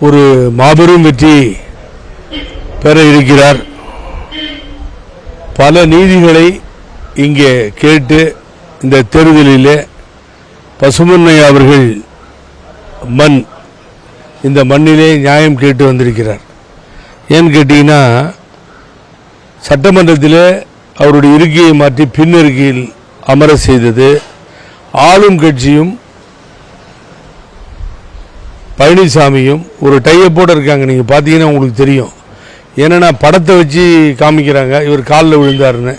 ஒரு மாபெரும் வெற்றி பெற இருக்கிறார். பல நீதிகளை இங்கே கேட்டு இந்த தேர்தலிலே பசுமன்னை அவர்கள் இந்த மண்ணிலே நியாயம் கேட்டு வந்திருக்கிறார். ஏன்னு கேட்டீங்கன்னா, சட்டமன்றத்திலே அவருடைய இருக்கையை மாற்றி பின் இருக்கையில் அமர செய்தது ஆளும் கட்சியும் பழனிசாமியும் ஒரு டைப்போடு இருக்காங்க. நீங்கள் பார்த்தீங்கன்னா உங்களுக்கு தெரியும். ஏன்னா படத்தை வச்சு காமிக்கிறாங்க, இவர் காலில் விழுந்தாருன்னு.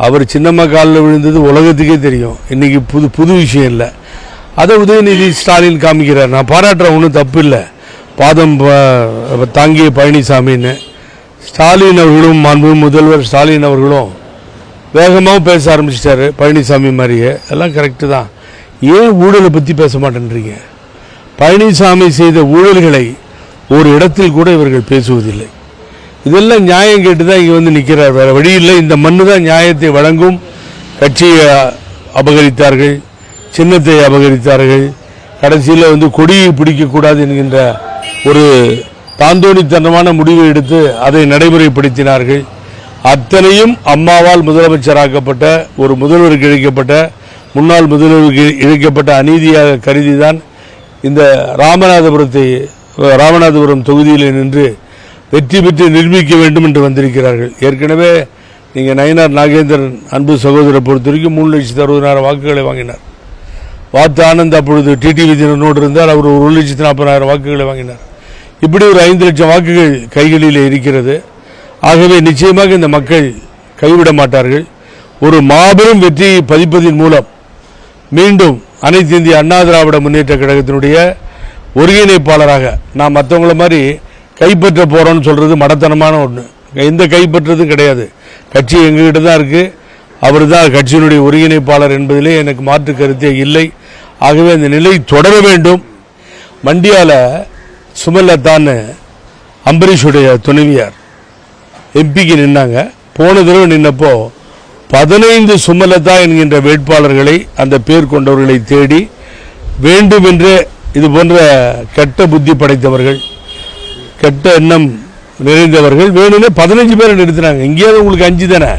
அவர் சின்னம்மா காலில் விழுந்தது உலகத்துக்கே தெரியும். இன்றைக்கி புது விஷயம் இல்லை. அதை உதயநிதி ஸ்டாலின் காமிக்கிறார். நான் பாராட்டுறேன், ஒன்றும் தப்பு இல்லை. பாதம் தாங்கிய பழனிசாமின்னு ஸ்டாலின் அவர்களும் மாண்பு முதல்வர் ஸ்டாலின் அவர்களும் வேகமாக பேச ஆரம்பிச்சிட்டாரு பழனிசாமி மாதிரியே. எல்லாம் கரெக்டு தான். ஏன் ஊழலை பற்றி பேச மாட்டேன்றீங்க? பழனிசாமி செய்த ஊழல்களை ஒரு இடத்தில் கூட இவர்கள் பேசுவதில்லை. இதெல்லாம் நியாயம் கேட்டு தான் இங்கே வந்து நிற்கிறார். வேறு வழி இல்லை. இந்த மண்ணு தான் நியாயத்தை வழங்கும். கட்சியை அபகரித்தார்கள், சின்னத்தை அபகரித்தார்கள், கடைசியில் வந்து கொடியை பிடிக்கக்கூடாது என்கின்ற ஒரு தாந்தோணித்தனமான முடிவை எடுத்து அதை நடைமுறைப்படுத்தினார்கள். அத்தனையும் அம்மாவால் முதலமைச்சராக்கப்பட்ட ஒரு முதல்வருக்கு இழைக்கப்பட்ட, முன்னாள் முதல்வருக்கு இழைக்கப்பட்ட அநீதியாக கருதிதான் இந்த ராமநாதபுரம் தொகுதியில் நின்று வெற்றி பெற்று நிரூபிக்க வேண்டும் என்று வந்திருக்கிறார்கள். ஏற்கனவே நீங்கள் நயினார் நாகேந்திரன் அன்பு சகோதரரை பொறுத்த வரைக்கும் 3,60,000 வாக்குகளை வாங்கினார். வாத்து ஆனந்த் அப்பொழுது டிடிவி தினனோடு இருந்தால் அவர் 1,40,000 வாக்குகளை வாங்கினார். இப்படி ஒரு 5 லட்சம் வாக்குகள் கைகளில் இருக்கிறது. ஆகவே நிச்சயமாக இந்த மக்கள் கைவிட மாட்டார்கள். ஒரு மாபெரும் வெற்றியை பதிப்பதின் மூலம் மீண்டும் அனைத்து இந்திய அண்ணா திராவிட முன்னேற்ற கழகத்தினுடைய ஒருங்கிணைப்பாளராக நான் மற்றவங்கள மாதிரி கைப்பற்ற போகிறோன்னு சொல்கிறது மடத்தனமான ஒன்று. எந்த கைப்பற்றதும் கிடையாது. கட்சி எங்ககிட்ட தான் இருக்குது. அவர் தான் கட்சியினுடைய ஒருங்கிணைப்பாளர் என்பதிலே எனக்கு மாற்று கருத்தே இல்லை. ஆகவே அந்த நிலை தொடர வேண்டும். மண்டியாவில் சுமலதான்னு அம்பரீஷுடைய துணைவியார் எம்பிக்கு நின்னாங்க. போன தடவை நின்னப்போ 15 சுமலதா என்கின்ற வேட்பாளர்களை, அந்த பேர் கொண்டவர்களை தேடி வேண்டுமென்றே இது போன்ற கெட்ட புத்தி படைத்தவர்கள், கெட்ட எண்ணம் நிறைந்தவர்கள் வேணும்னே 15 பேரை நிறுத்தினாங்க. இங்கேயாவது உங்களுக்கு 5 தானே,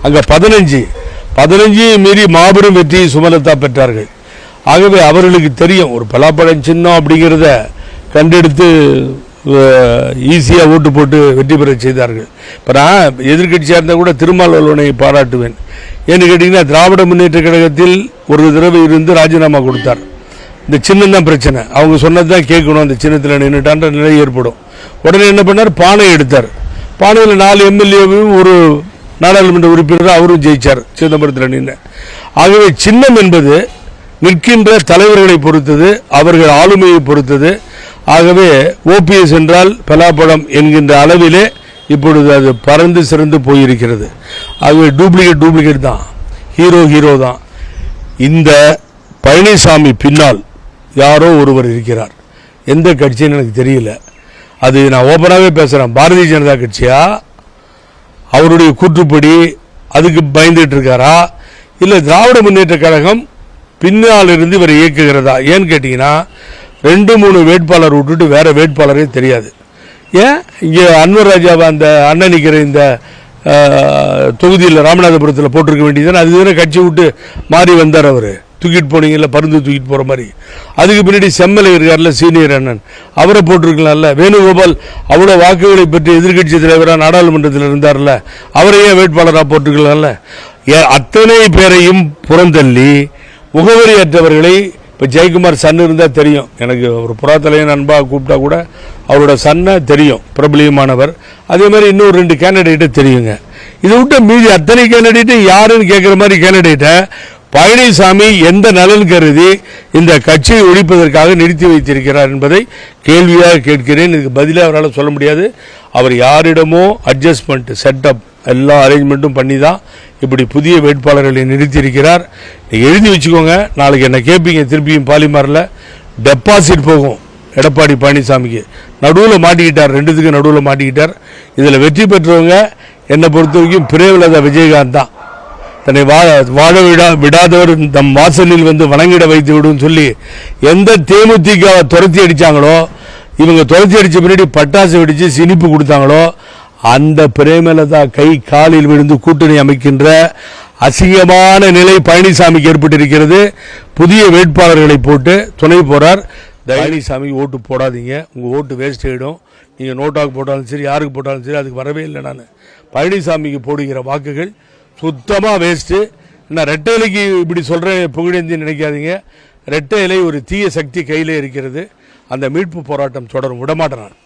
அங்கே 15 மீறி மாபெரும் வெற்றியை சுமலதா பெற்றார்கள். ஆகவே அவர்களுக்கு தெரியும் ஒரு பலாப்பழம் சின்னம் அப்படிங்கிறத கண்டெடுத்து ஈஸியாக ஓட்டு போட்டு வெற்றி பெற செய்தார்கள். இப்போ நான் எதிர்கட்சியாக இருந்தால் கூட திருமாவளவனை பாராட்டுவேன். ஏன்னு கேட்டிங்கன்னா, திராவிட முன்னேற்ற கழகத்தில் ஒரு தடவை இருந்து ராஜினாமா கொடுத்தார். இந்த சின்னம் தான் பிரச்சனை, அவங்க சொன்னது தான் கேட்கணும், அந்த சின்னத்தில் நின்றுட்டான்ற நிலை ஏற்படும். உடனே என்ன பண்ணார், பானை எடுத்தார். பானையில் 4 எம்எல்ஏவும் ஒரு நாடாளுமன்ற உறுப்பினர் அவரும் ஜெயிச்சார் சிதம்பரத்தில் நின்று. ஆகவே சின்னம் என்பது நிற்கின்ற தலைவர்களை பொறுத்தது, அவர்கள் ஆளுமையை பொறுத்தது. ஆகவே ஓபிஎஸ் என்றால் பலாப்பழம் என்கின்ற அளவிலே இப்பொழுது அது பறந்து சிறந்து போயிருக்கிறது. ஆகவே டூப்ளிகேட் தான், ஹீரோ தான். இந்த பழனிசாமி பின்னால் யாரோ ஒருவர் இருக்கிறார். எந்த கட்சின்னு எனக்கு தெரியல. அது நான் ஓப்பனாகவே பேசுகிறேன். பாரதிய ஜனதா கட்சியா, அவருடைய கூற்றுப்படி அதுக்கு பயந்துட்டு இருக்காரா, இல்லை திராவிட முன்னேற்ற கழகம் பின்னால் இருந்து இவரை இயக்குகிறதா? ஏன்னு கேட்டிங்கன்னா, 2-3 வேட்பாளர் விட்டுட்டு வேற வேட்பாளரே தெரியாது. ஏன் இங்கே அன்வர் ராஜாவை அந்த அண்ணன் நிற்கிற இந்த தொகுதியில் ராமநாதபுரத்தில் போட்டிருக்க வேண்டியதுன்னு, அது தானே கட்சி விட்டு மாறி வந்தார். அவர் தூக்கிட்டு போனீங்கல்ல, பருந்து தூக்கிட்டு போகிற மாதிரி. அதுக்கு பின்னாடி செம்மலை இருக்கார்ல, சீனியர் அண்ணன், அவரை போட்டிருக்கலாம்ல. வேணுகோபால் அவ்வளோ வாக்குகளை பெற்று எதிர்கட்சி தலைவராக நாடாளுமன்றத்தில் இருந்தார்ல, அவரையே வேட்பாளராக போட்டிருக்கலாம்ல. அத்தனை பேரையும் புறந்தள்ளி முகவரியற்றவர்களை, இப்போ ஜெயக்குமார் சன் இருந்தால் தெரியும் எனக்கு, ஒரு புறாத்தலையன் அன்பாக கூப்பிட்டா கூட அவரோட சன்னை தெரியும், பிரபலியமானவர். அதே மாதிரி இன்னொரு 2 கேண்டிடேட்டை தெரியுங்க. இதை விட்டு மீதி அத்தனை கேண்டிடேட்டு யாருன்னு கேட்குற மாதிரி கேண்டிடேட்டை பழனிசாமி எந்த நலன் கருதி இந்த கட்சியை ஒழிப்பதற்காக நிறுத்தி வைத்திருக்கிறார் என்பதை கேள்வியாக கேட்கிறேன். இதுக்கு பதிலாக அவரால் சொல்ல முடியாது. அவர் யாரிடமோ அட்ஜஸ்ட்மெண்ட், செட்டப், எல்லா அரேஞ்ச்மெண்ட்டும் பண்ணி தான் இப்படி புதிய வேட்பாளர்களை நிறுத்தியிருக்கிறார். நீங்கள் எழுதி வச்சுக்கோங்க, நாளைக்கு என்ன கேட்பீங்க. திருப்பியும் பாலிமாரில் டெபாசிட் போகும் எடப்பாடி பழனிசாமிக்கு. நடுவில் மாட்டிக்கிட்டார், 2த்துக்கு நடுவில் மாட்டிக்கிட்டார். இதில் வெற்றி பெற்றவங்க என்னை பொறுத்த வரைக்கும் பிரேமலதா விஜயகாந்த் தான். தன்னை வாழ விடாதவர் தம் வாசலில் வந்து வணங்கிட வைத்து விடும் சொல்லி எந்த தேமுதிகவை துரத்தி அடித்தாங்களோ, இவங்க தொலைச்சி அடித்த பின்னாடி பட்டாசு வெடித்து சினிப்பு கொடுத்தாங்களோ அந்த பிரேமலதா கை காலில் விழுந்து கூட்டணி அமைக்கின்ற அசிங்கமான நிலை பழனிசாமிக்கு ஏற்பட்டிருக்கிறது. புதிய வேட்பாளர்களை போட்டு துணை போறார். பழனிசாமி ஓட்டு போடாதீங்க, உங்கள் ஓட்டு வேஸ்ட் ஆகிடும். நீங்கள் நோட்டாக்கு போட்டாலும் சரி, யாருக்கு போட்டாலும் சரி, அதுக்கு வரவே இல்லை. நான் பழனிசாமிக்கு போடுகிற வாக்குகள் சுத்தமாக வேஸ்ட்டு. நான் ரெட்டை இலைக்கு இப்படி சொல்கிறேன் புகழேந்தி நினைக்காதீங்க. ரெட்டை இலை ஒரு தீய சக்தி கையில் இருக்கிறது. அந்த மீட்பு போராட்டம் தொடரும், விடமாட்டேன் நான்.